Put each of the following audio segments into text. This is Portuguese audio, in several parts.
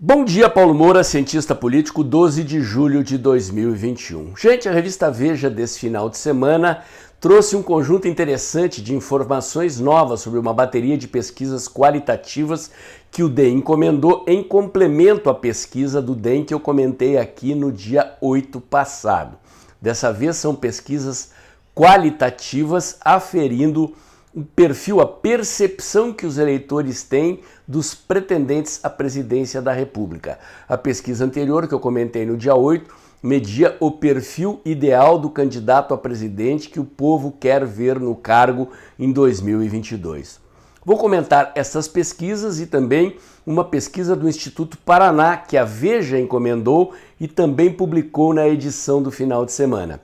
Bom dia, Paulo Moura, cientista político, 12 de julho de 2021. Gente, a revista Veja desse final de semana trouxe um conjunto interessante de informações novas sobre uma bateria de pesquisas qualitativas que o DEM encomendou em complemento à pesquisa do DEM que eu comentei aqui no dia 8 passado. Dessa vez são pesquisas qualitativas aferindo o perfil, a percepção que os eleitores têm dos pretendentes à presidência da República. A pesquisa anterior, que eu comentei no dia 8, media o perfil ideal do candidato a presidente que o povo quer ver no cargo em 2022. Vou comentar essas pesquisas e também uma pesquisa do Instituto Paraná, que a Veja encomendou e também publicou na edição do final de semana.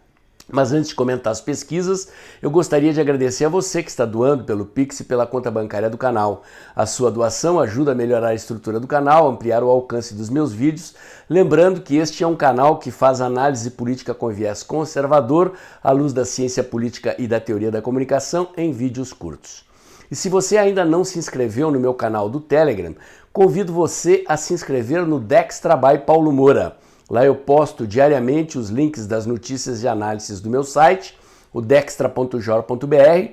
Mas antes de comentar as pesquisas, eu gostaria de agradecer a você que está doando pelo Pix e pela conta bancária do canal. A sua doação ajuda a melhorar a estrutura do canal, ampliar o alcance dos meus vídeos. Lembrando que este é um canal que faz análise política com viés conservador, à luz da ciência política e da teoria da comunicação, em vídeos curtos. E se você ainda não se inscreveu no meu canal do Telegram, convido você a se inscrever no Dextra by Paulo Moura. Lá eu posto diariamente os links das notícias e análises do meu site, o dextra.jor.br,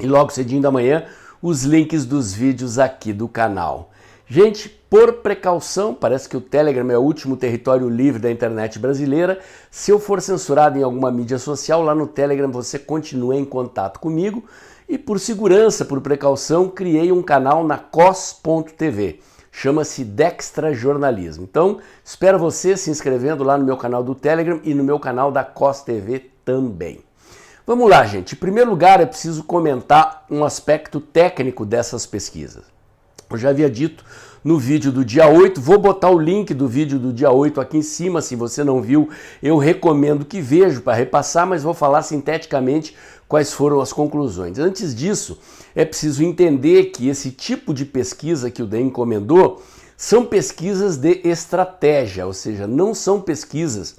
e logo cedinho da manhã os links dos vídeos aqui do canal. Gente, por precaução, parece que o Telegram é o último território livre da internet brasileira. Se eu for censurado em alguma mídia social, lá no Telegram você continua em contato comigo. E por segurança, por precaução, criei um canal na cos.tv. Chama-se Dextra Jornalismo. Então, espero você se inscrevendo lá no meu canal do Telegram e no meu canal da COS TV também. Vamos lá, gente. Em primeiro lugar, é preciso comentar um aspecto técnico dessas pesquisas. Eu já havia dito no vídeo do dia 8, vou botar o link do vídeo do dia 8 aqui em cima, se você não viu, eu recomendo que veja para repassar, mas vou falar sinteticamente quais foram as conclusões. Antes disso, é preciso entender que esse tipo de pesquisa que o DEM encomendou são pesquisas de estratégia, ou seja, não são pesquisas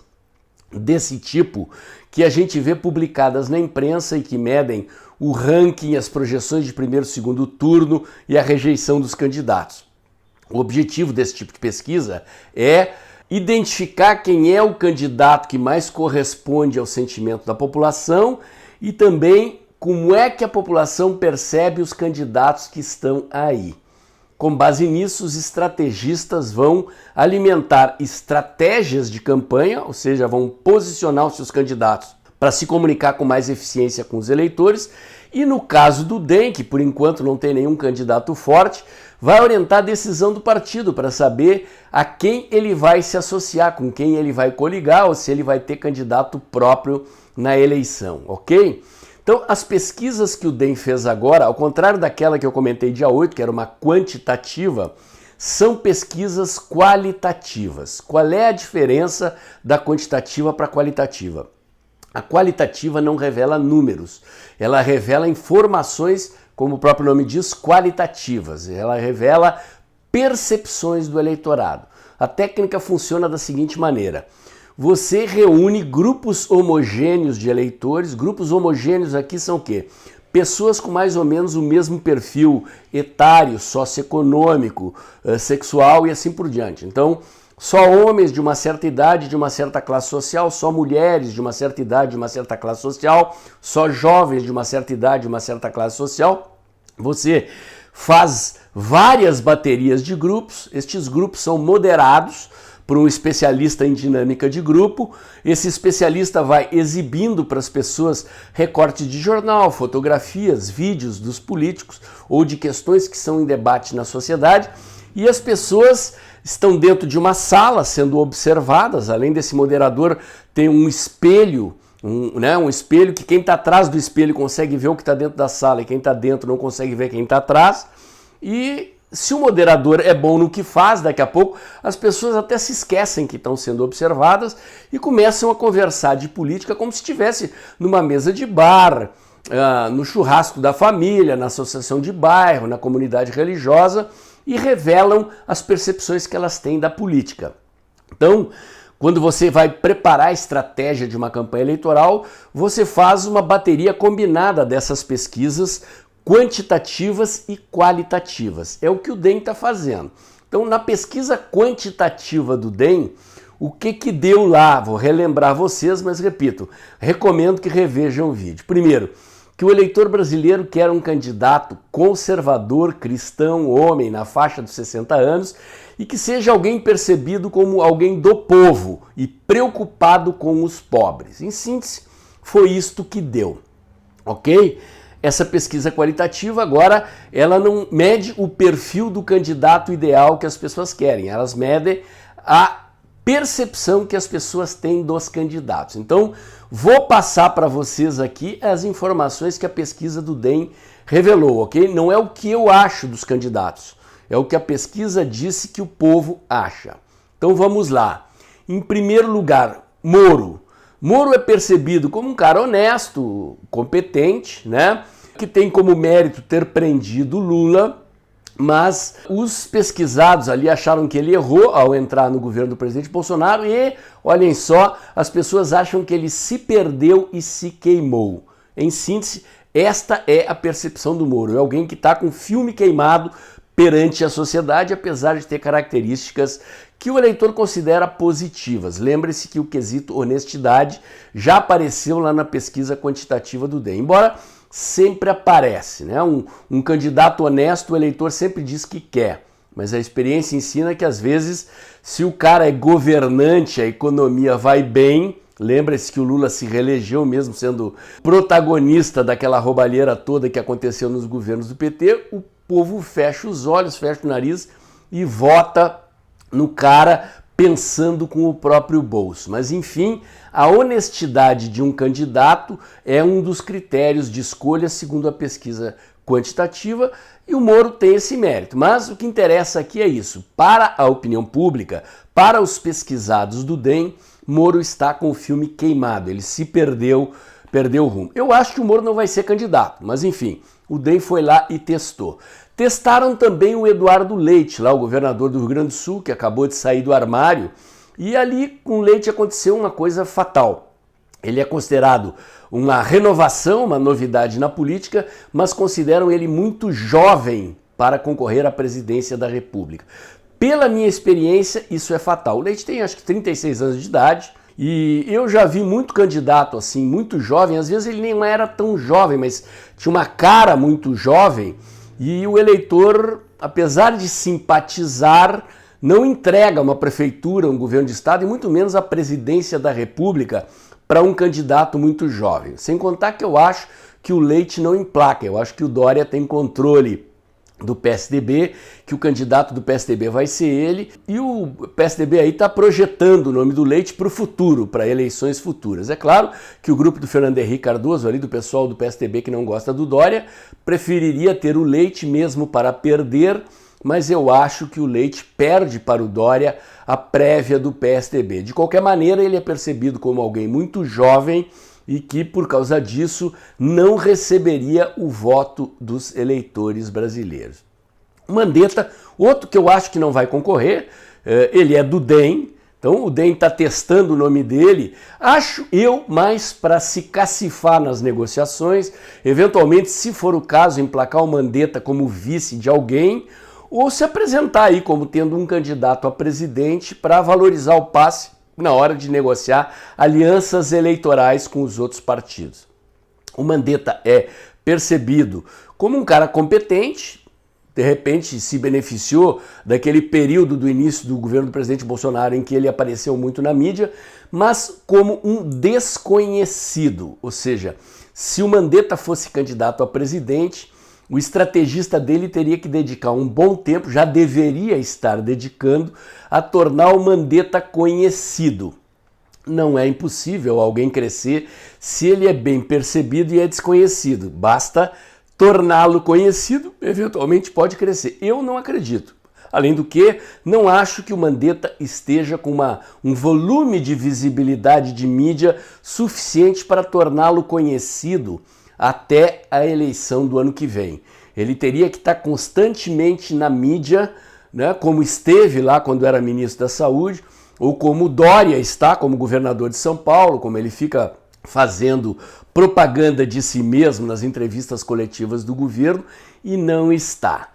desse tipo que a gente vê publicadas na imprensa e que medem o ranking, as projeções de primeiro e segundo turno e a rejeição dos candidatos. O objetivo desse tipo de pesquisa é identificar quem é o candidato que mais corresponde ao sentimento da população e também como é que a população percebe os candidatos que estão aí. Com base nisso, os estrategistas vão alimentar estratégias de campanha, ou seja, vão posicionar os seus candidatos para se comunicar com mais eficiência com os eleitores. E no caso do DEM, que por enquanto não tem nenhum candidato forte, vai orientar a decisão do partido para saber a quem ele vai se associar, com quem ele vai coligar ou se ele vai ter candidato próprio na eleição, ok? Então, as pesquisas que o DEM fez agora, ao contrário daquela que eu comentei dia 8, que era uma quantitativa, são pesquisas qualitativas. Qual é a diferença da quantitativa para a qualitativa? A qualitativa não revela números, ela revela informações, como o próprio nome diz, qualitativas. Ela revela percepções do eleitorado. A técnica funciona da seguinte maneira: você reúne grupos homogêneos de eleitores. Grupos homogêneos aqui são o quê? Pessoas com mais ou menos o mesmo perfil etário, socioeconômico, sexual e assim por diante. Então, só homens de uma certa idade, de uma certa classe social, só mulheres de uma certa idade, de uma certa classe social, só jovens de uma certa idade, de uma certa classe social. Você faz várias baterias de grupos, estes grupos são moderados por um especialista em dinâmica de grupo. Esse especialista vai exibindo para as pessoas recortes de jornal, fotografias, vídeos dos políticos ou de questões que são em debate na sociedade, e as pessoas estão dentro de uma sala sendo observadas. Além desse moderador, tem um espelho, um espelho que quem está atrás do espelho consegue ver o que está dentro da sala e quem está dentro não consegue ver quem está atrás. E se o moderador é bom no que faz, daqui a pouco as pessoas até se esquecem que estão sendo observadas e começam a conversar de política como se estivesse numa mesa de bar, no churrasco da família, na associação de bairro, na comunidade religiosa, e revelam as percepções que elas têm da política. Então, quando você vai preparar a estratégia de uma campanha eleitoral, você faz uma bateria combinada dessas pesquisas quantitativas e qualitativas. É o que o DEM está fazendo. Então, Então, na pesquisa quantitativa do DEM, o que deu lá? Vou relembrar vocês, mas repito, recomendo que revejam o vídeo. Primeiro, que o eleitor brasileiro quer um candidato conservador, cristão, homem, na faixa dos 60 anos, e que seja alguém percebido como alguém do povo e preocupado com os pobres. Em síntese, foi isto que deu, ok? Essa pesquisa qualitativa agora, ela não mede o perfil do candidato ideal que as pessoas querem, elas medem a percepção que as pessoas têm dos candidatos. Então, vou passar para vocês aqui as informações que a pesquisa do DEM revelou, ok? Não é o que eu acho dos candidatos, é o que a pesquisa disse que o povo acha. Então vamos lá. Em primeiro lugar, Moro. Moro é percebido como um cara honesto, competente, né? Que tem como mérito ter prendido Lula, mas os pesquisados ali acharam que ele errou ao entrar no governo do presidente Bolsonaro e, olhem só, as pessoas acham que ele se perdeu e se queimou. Em síntese, esta é a percepção do Moro. É alguém que está com filme queimado perante a sociedade, apesar de ter características que o eleitor considera positivas. Lembre-se que o quesito honestidade já apareceu lá na pesquisa quantitativa do DEM. Embora sempre aparece, né? Um candidato honesto, o eleitor sempre diz que quer, mas a experiência ensina que às vezes, se o cara é governante, a economia vai bem. Lembra-se que o Lula se reelegeu mesmo sendo protagonista daquela roubalheira toda que aconteceu nos governos do PT, o povo fecha os olhos, fecha o nariz e vota no cara pensando com o próprio bolso. Mas enfim, a honestidade de um candidato é um dos critérios de escolha segundo a pesquisa quantitativa e o Moro tem esse mérito. Mas o que interessa aqui é isso. Para a opinião pública, para os pesquisados do DEM, Moro está com o filme queimado, ele se perdeu o rumo. Eu acho que o Moro não vai ser candidato, mas enfim, o DEM foi lá e testou. Testaram também o Eduardo Leite, lá o governador do Rio Grande do Sul, que acabou de sair do armário, e ali com o Leite aconteceu uma coisa fatal. Ele é considerado uma renovação, uma novidade na política, mas consideram ele muito jovem para concorrer à presidência da República. Pela minha experiência, isso é fatal. O Leite tem acho que 36 anos de idade, e eu já vi muito candidato assim, muito jovem, às vezes ele nem era tão jovem, mas tinha uma cara muito jovem, e o eleitor, apesar de simpatizar, não entrega uma prefeitura, um governo de estado e muito menos a presidência da República para um candidato muito jovem. Sem contar que eu acho que o Leite não emplaca, eu acho que o Dória tem controle do PSDB, que o candidato do PSDB vai ser ele, e o PSDB aí está projetando o nome do Leite para o futuro, para eleições futuras. É claro que o grupo do Fernando Henrique Cardoso, ali do pessoal do PSDB que não gosta do Dória, preferiria ter o Leite mesmo para perder, mas eu acho que o Leite perde para o Dória a prévia do PSDB. De qualquer maneira, ele é percebido como alguém muito jovem e que, por causa disso, não receberia o voto dos eleitores brasileiros. Mandetta, outro que eu acho que não vai concorrer, ele é do DEM, então o DEM está testando o nome dele, acho eu mais para se cacifar nas negociações, eventualmente, se for o caso, emplacar o Mandetta como vice de alguém, ou se apresentar aí como tendo um candidato a presidente para valorizar o passe na hora de negociar alianças eleitorais com os outros partidos. O Mandetta é percebido como um cara competente, de repente se beneficiou daquele período do início do governo do presidente Bolsonaro em que ele apareceu muito na mídia, mas como um desconhecido. Ou seja, se o Mandetta fosse candidato a presidente, o estrategista dele teria que dedicar um bom tempo, já deveria estar dedicando, a tornar o Mandetta conhecido. Não é impossível alguém crescer se ele é bem percebido e é desconhecido. Basta torná-lo conhecido, eventualmente pode crescer. Eu não acredito. Além do que, não acho que o Mandetta esteja com um volume de visibilidade de mídia suficiente para torná-lo conhecido até a eleição do ano que vem. Ele teria que estar constantemente na mídia, né, como esteve lá quando era ministro da Saúde, ou como o Dória está como governador de São Paulo, como ele fica fazendo propaganda de si mesmo nas entrevistas coletivas do governo, e não está.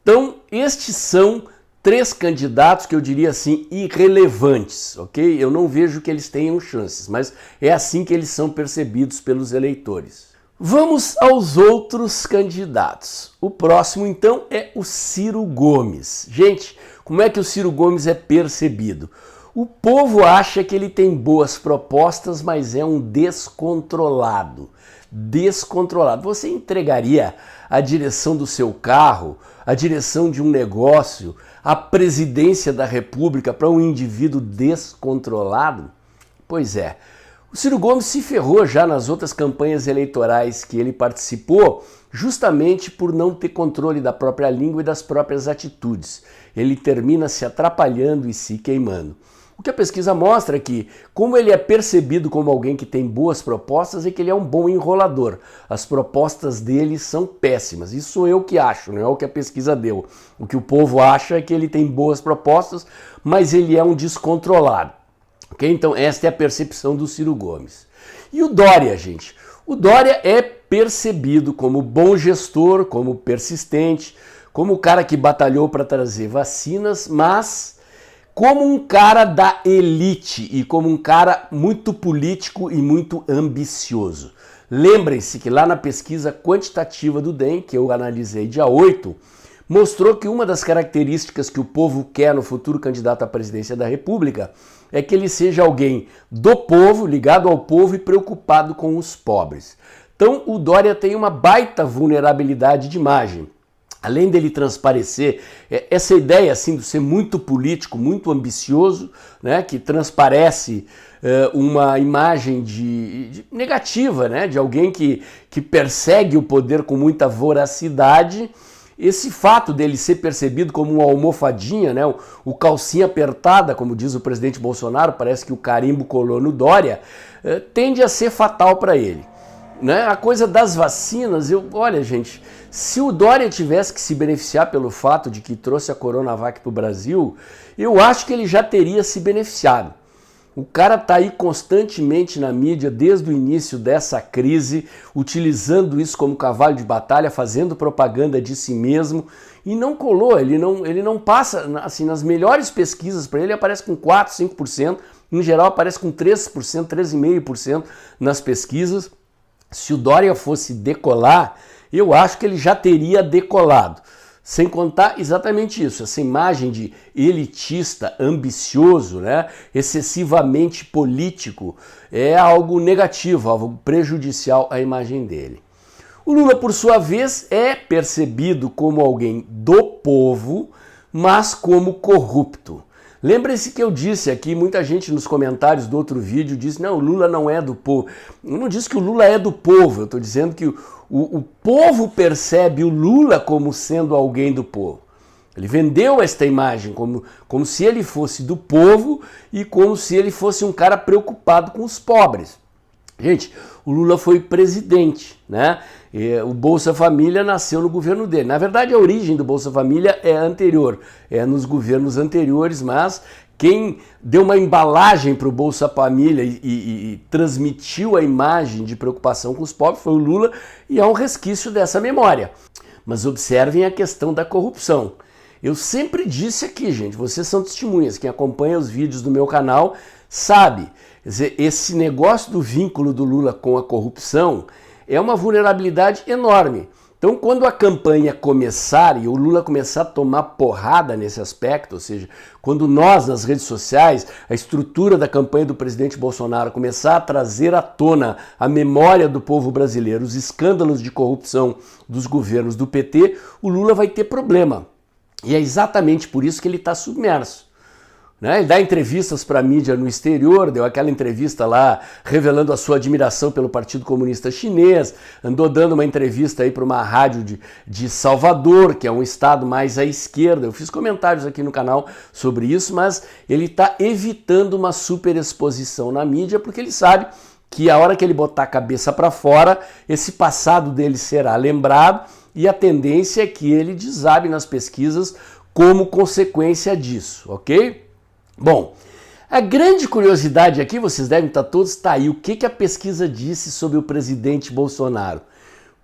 Então, estes são 3 candidatos que eu diria assim irrelevantes, ok? Eu não vejo que eles tenham chances, mas é assim que eles são percebidos pelos eleitores. Vamos aos outros candidatos. O próximo então é o Ciro Gomes. Gente, como é que o Ciro Gomes é percebido? O povo acha que ele tem boas propostas, mas é um descontrolado. Descontrolado. Você entregaria a direção do seu carro, a direção de um negócio, a presidência da República para um indivíduo descontrolado? Pois é. O Ciro Gomes se ferrou já nas outras campanhas eleitorais que ele participou, justamente por não ter controle da própria língua e das próprias atitudes. Ele termina se atrapalhando e se queimando. O que a pesquisa mostra é que, como ele é percebido como alguém que tem boas propostas, é que ele é um bom enrolador. As propostas dele são péssimas. Isso sou eu que acho, não é o que a pesquisa deu. O que o povo acha é que ele tem boas propostas, mas ele é um descontrolado. Okay? Então esta é a percepção do Ciro Gomes. E o Dória, gente? O Dória é percebido como bom gestor, como persistente, como o cara que batalhou para trazer vacinas, mas como um cara da elite e como um cara muito político e muito ambicioso. Lembrem-se que lá na pesquisa quantitativa do DEM, que eu analisei dia 8, mostrou que uma das características que o povo quer no futuro candidato à presidência da República é que ele seja alguém do povo, ligado ao povo e preocupado com os pobres. Então o Dória tem uma baita vulnerabilidade de imagem. Além dele transparecer essa ideia assim de ser muito político, muito ambicioso, né, que transparece uma imagem negativa, né, de alguém que persegue o poder com muita voracidade. Esse fato dele ser percebido como uma almofadinha, né, o calcinha apertada, como diz o presidente Bolsonaro, parece que o carimbo colou no Dória, tende a ser fatal para ele. Né? A coisa das vacinas, olha gente, se o Dória tivesse que se beneficiar pelo fato de que trouxe a Coronavac para o Brasil, eu acho que ele já teria se beneficiado. O cara está aí constantemente na mídia desde o início dessa crise, utilizando isso como cavalo de batalha, fazendo propaganda de si mesmo e não colou, ele não passa, assim, nas melhores pesquisas para ele aparece com 4%, 5%, em geral aparece com 3%, 3,5% nas pesquisas. Se o Dória fosse decolar, eu acho que ele já teria decolado. Sem contar exatamente isso, essa imagem de elitista, ambicioso, né, excessivamente político, é algo negativo, algo prejudicial à imagem dele. O Lula, por sua vez, é percebido como alguém do povo, mas como corrupto. Lembre-se que eu disse aqui, muita gente nos comentários do outro vídeo disse, não, o Lula não é do povo. Eu não disse que o Lula é do povo, eu estou dizendo que o povo percebe o Lula como sendo alguém do povo. Ele vendeu esta imagem como se ele fosse do povo e como se ele fosse um cara preocupado com os pobres. Gente, o Lula foi presidente, né? O Bolsa Família nasceu no governo dele. Na verdade, a origem do Bolsa Família é anterior, é nos governos anteriores, mas quem deu uma embalagem para o Bolsa Família e transmitiu a imagem de preocupação com os pobres foi o Lula e há um resquício dessa memória. Mas observem a questão da corrupção. Eu sempre disse aqui, gente, vocês são testemunhas, quem acompanha os vídeos do meu canal sabe. Quer dizer, esse negócio do vínculo do Lula com a corrupção é uma vulnerabilidade enorme. Então, quando a campanha começar e o Lula começar a tomar porrada nesse aspecto, ou seja, quando nós, nas redes sociais, a estrutura da campanha do presidente Bolsonaro começar a trazer à tona a memória do povo brasileiro, os escândalos de corrupção dos governos do PT, o Lula vai ter problema. E é exatamente por isso que ele está submerso. Né? Ele dá entrevistas para a mídia no exterior, deu aquela entrevista lá revelando a sua admiração pelo Partido Comunista Chinês, andou dando uma entrevista aí para uma rádio de Salvador, que é um estado mais à esquerda. Eu fiz comentários aqui no canal sobre isso, mas ele está evitando uma superexposição na mídia porque ele sabe que a hora que ele botar a cabeça para fora, esse passado dele será lembrado e a tendência é que ele desabe nas pesquisas como consequência disso, ok? Bom, a grande curiosidade aqui, vocês devem estar todos, tá aí, o que a pesquisa disse sobre o presidente Bolsonaro?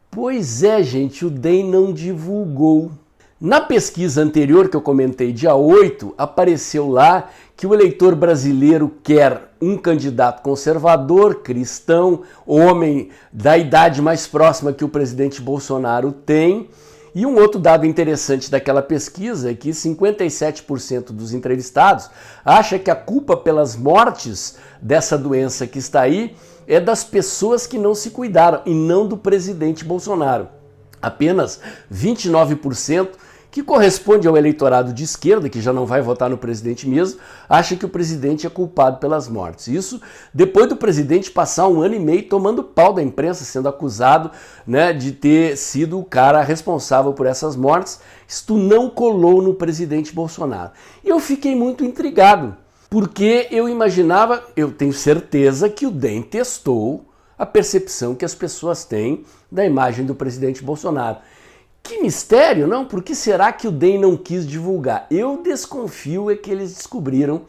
Pois é, gente, o DEM não divulgou. Na pesquisa anterior que eu comentei, dia 8, apareceu lá que o eleitor brasileiro quer um candidato conservador, cristão, homem da idade mais próxima que o presidente Bolsonaro tem. E um outro dado interessante daquela pesquisa é que 57% dos entrevistados acha que a culpa pelas mortes dessa doença que está aí é das pessoas que não se cuidaram e não do presidente Bolsonaro. Apenas 29%, que corresponde ao eleitorado de esquerda, que já não vai votar no presidente mesmo, acha que o presidente é culpado pelas mortes. Isso depois do presidente passar 1 ano e meio tomando pau da imprensa, sendo acusado, né, de ter sido o cara responsável por essas mortes. Isto não colou no presidente Bolsonaro. Eu fiquei muito intrigado, porque eu imaginava, eu tenho certeza que o DEM testou a percepção que as pessoas têm da imagem do presidente Bolsonaro. Que mistério, não? Por que será que o DEM não quis divulgar? Eu desconfio é que eles descobriram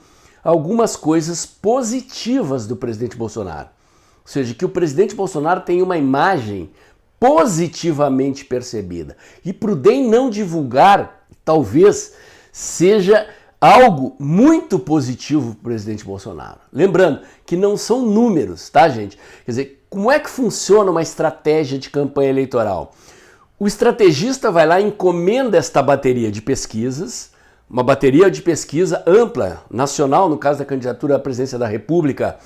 algumas coisas positivas do presidente Bolsonaro. Ou seja, que o presidente Bolsonaro tem uma imagem positivamente percebida. E para o DEM não divulgar, talvez seja algo muito positivo para o presidente Bolsonaro. Lembrando que não são números, tá, gente? Quer dizer, como é que funciona uma estratégia de campanha eleitoral? O estrategista vai lá e encomenda esta bateria de pesquisas, uma bateria de pesquisa ampla, nacional, no caso da candidatura à presidência da República,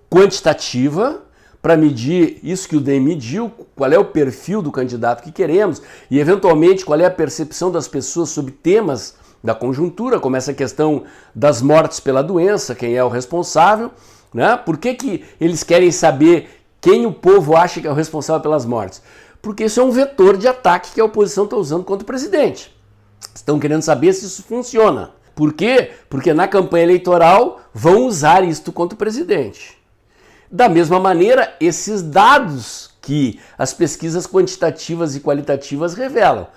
quantitativa, para medir isso que o DEM mediu, qual é o perfil do candidato que queremos e, eventualmente, qual é a percepção das pessoas sobre temas da conjuntura, como essa questão das mortes pela doença, quem é o responsável, né? Por que eles querem saber quem o povo acha que é o responsável pelas mortes? Porque isso é um vetor de ataque que a oposição está usando contra o presidente. Estão querendo saber se isso funciona. Por quê? Porque na campanha eleitoral vão usar isto contra o presidente. Da mesma maneira, esses dados que as pesquisas quantitativas e qualitativas revelam.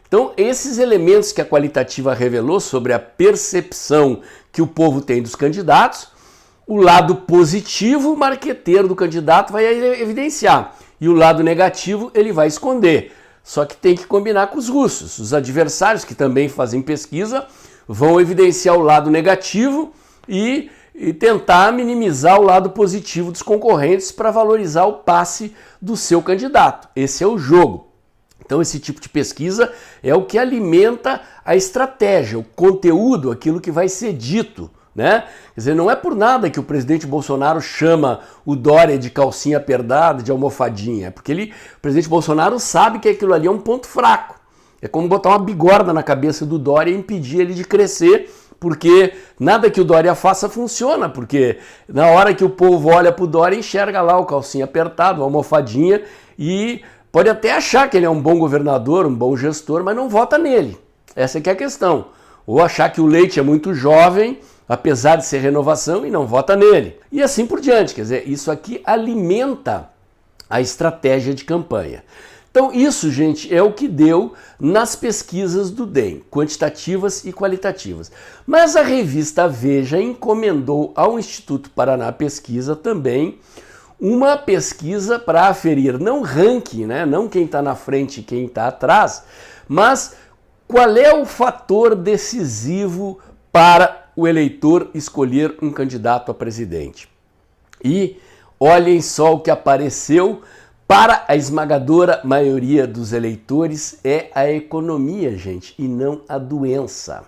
Então, esses elementos que a qualitativa revelou sobre a percepção que o povo tem dos candidatos, o lado positivo, marqueteiro do candidato vai evidenciar. E o lado negativo ele vai esconder. Só que tem que combinar com os russos. Os adversários, que também fazem pesquisa, vão evidenciar o lado negativo e tentar minimizar o lado positivo dos concorrentes para valorizar o passe do seu candidato. Esse é o jogo. Então esse tipo de pesquisa é o que alimenta a estratégia, o conteúdo, aquilo que vai ser dito, né? Quer dizer, não é por nada que o presidente Bolsonaro chama o Dória de calcinha apertada, de almofadinha, porque o presidente Bolsonaro sabe que aquilo ali é um ponto fraco. É como botar uma bigorna na cabeça do Dória e impedir ele de crescer, porque nada que o Dória faça funciona, porque na hora que o povo olha para o Dória, enxerga lá o calcinha apertado, a almofadinha, e pode até achar que ele é um bom governador, um bom gestor, mas não vota nele. Essa é que é a questão. Ou achar que o Leite é muito jovem, apesar de ser renovação, e não vota nele. E assim por diante. Quer dizer, isso aqui alimenta a estratégia de campanha. Então isso, gente, é o que deu nas pesquisas do DEM, quantitativas e qualitativas. Mas a revista Veja encomendou ao Instituto Paraná Pesquisa também uma pesquisa para aferir não ranking, né? Não quem está na frente e quem está atrás, mas qual é o fator decisivo para o eleitor escolher um candidato a presidente. E olhem só o que apareceu para a esmagadora maioria dos eleitores é a economia, gente, e não a doença.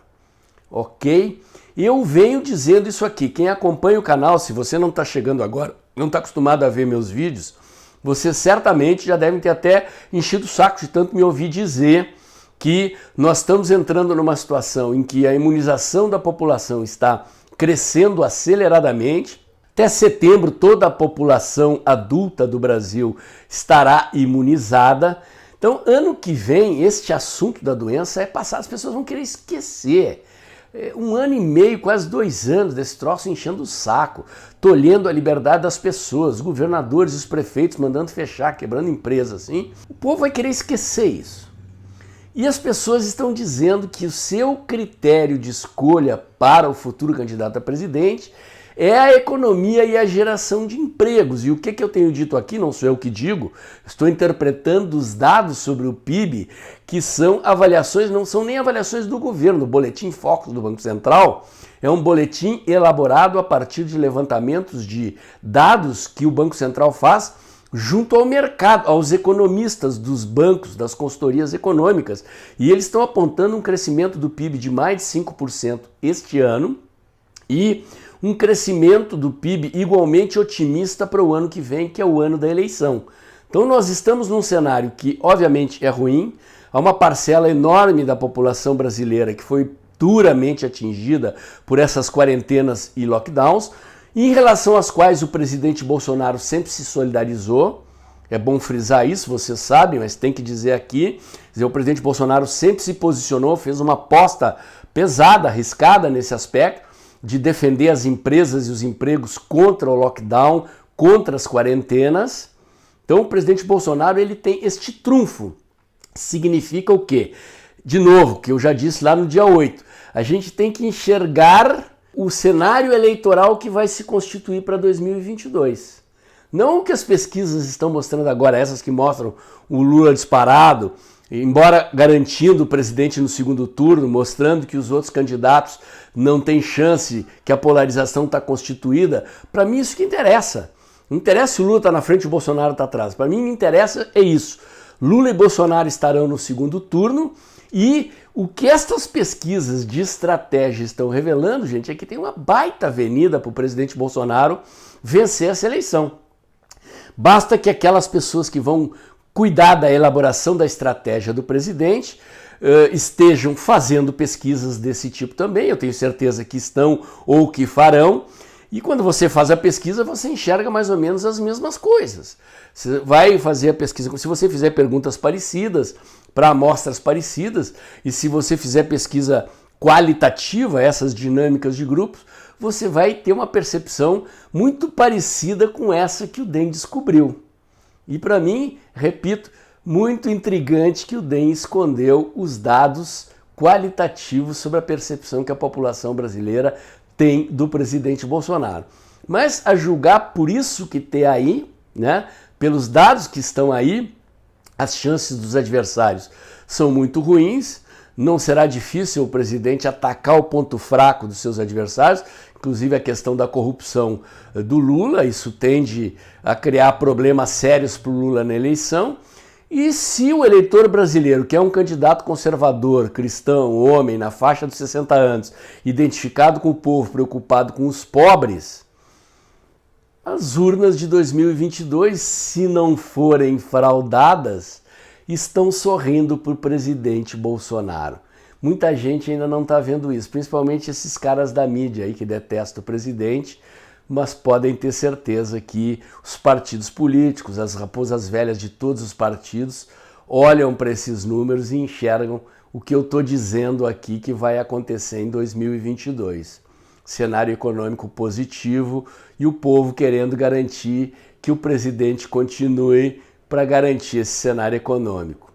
Ok? Eu venho dizendo isso aqui. Quem acompanha o canal, se você não está chegando agora, não está acostumado a ver meus vídeos, você certamente já deve ter até enchido o saco de tanto me ouvir dizer que nós estamos entrando numa situação em que a imunização da população está crescendo aceleradamente. Até setembro, toda a população adulta do Brasil estará imunizada. Então, ano que vem, este assunto da doença é passado, as pessoas vão querer esquecer. 1 ano e meio, quase 2 anos desse troço enchendo o saco, tolhendo a liberdade das pessoas, os governadores e os prefeitos mandando fechar, quebrando empresas, assim. O povo vai querer esquecer isso. E as pessoas estão dizendo que o seu critério de escolha para o futuro candidato a presidente é a economia e a geração de empregos. E o que eu tenho dito aqui, não sou eu que digo, estou interpretando os dados sobre o PIB, que são avaliações, não são nem avaliações do governo. O Boletim Focus do Banco Central é um boletim elaborado a partir de levantamentos de dados que o Banco Central faz junto ao mercado, aos economistas dos bancos, das consultorias econômicas. E eles estão apontando um crescimento do PIB de mais de 5% este ano e um crescimento do PIB igualmente otimista para o ano que vem, que é o ano da eleição. Então nós estamos num cenário que obviamente é ruim, há uma parcela enorme da população brasileira que foi duramente atingida por essas quarentenas e lockdowns, em relação às quais o presidente Bolsonaro sempre se solidarizou. É bom frisar isso, vocês sabem, mas tem que dizer aqui, o presidente Bolsonaro sempre se posicionou, fez uma aposta pesada, arriscada nesse aspecto, de defender as empresas e os empregos contra o lockdown, contra as quarentenas. Então o presidente Bolsonaro ele tem este trunfo. Significa o quê? De novo, que eu já disse lá no dia 8, a gente tem que enxergar o cenário eleitoral que vai se constituir para 2022. Não o que as pesquisas estão mostrando agora, essas que mostram o Lula disparado, embora garantindo o presidente no segundo turno, mostrando que os outros candidatos não têm chance, que a polarização está constituída. Para mim isso que interessa. Não interessa se o Lula está na frente e o Bolsonaro está atrás. Para mim me interessa é isso. Lula e Bolsonaro estarão no segundo turno e o que estas pesquisas de estratégia estão revelando, gente, é que tem uma baita avenida para o presidente Bolsonaro vencer essa eleição. Basta que aquelas pessoas que vão cuidar da elaboração da estratégia do presidente estejam fazendo pesquisas desse tipo também. Eu tenho certeza que estão ou que farão. E quando você faz a pesquisa, você enxerga mais ou menos as mesmas coisas. Você vai fazer a pesquisa, se você fizer perguntas parecidas, para amostras parecidas, e se você fizer pesquisa qualitativa, essas dinâmicas de grupos, você vai ter uma percepção muito parecida com essa que o DEM descobriu. E para mim, repito, muito intrigante que o DEM escondeu os dados qualitativos sobre a percepção que a população brasileira tem do presidente Bolsonaro. Mas a julgar por isso que tem aí, né, pelos dados que estão aí, as chances dos adversários são muito ruins. Não será difícil o presidente atacar o ponto fraco dos seus adversários, inclusive a questão da corrupção do Lula. Isso tende a criar problemas sérios para o Lula na eleição. E se o eleitor brasileiro, que é um candidato conservador, cristão, homem, na faixa dos 60 anos, identificado com o povo, preocupado com os pobres, as urnas de 2022, se não forem fraudadas, estão sorrindo para o presidente Bolsonaro. Muita gente ainda não está vendo isso, principalmente esses caras da mídia aí que detestam o presidente, mas podem ter certeza que os partidos políticos, as raposas velhas de todos os partidos, olham para esses números e enxergam o que eu estou dizendo aqui que vai acontecer em 2022. Cenário econômico positivo e o povo querendo garantir que o presidente continue para garantir esse cenário econômico.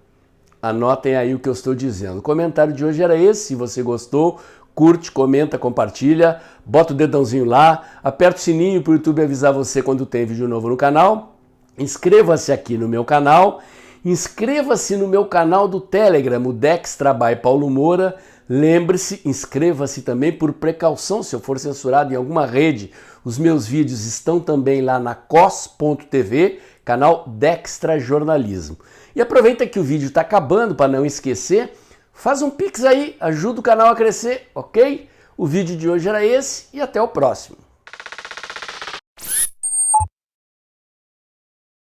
Anotem aí o que eu estou dizendo. O comentário de hoje era esse. Se você gostou, curte, comenta, compartilha, bota o dedãozinho lá, aperta o sininho para o YouTube avisar você quando tem vídeo novo no canal. Inscreva-se aqui no meu canal. Inscreva-se no meu canal do Telegram, o Dextra by Paulo Moura. Lembre-se, inscreva-se também por precaução, se eu for censurado em alguma rede. Os meus vídeos estão também lá na cos.tv, canal Dextra Jornalismo. E aproveita que o vídeo está acabando para não esquecer, faz um pix aí, ajuda o canal a crescer, ok? O vídeo de hoje era esse e até o próximo.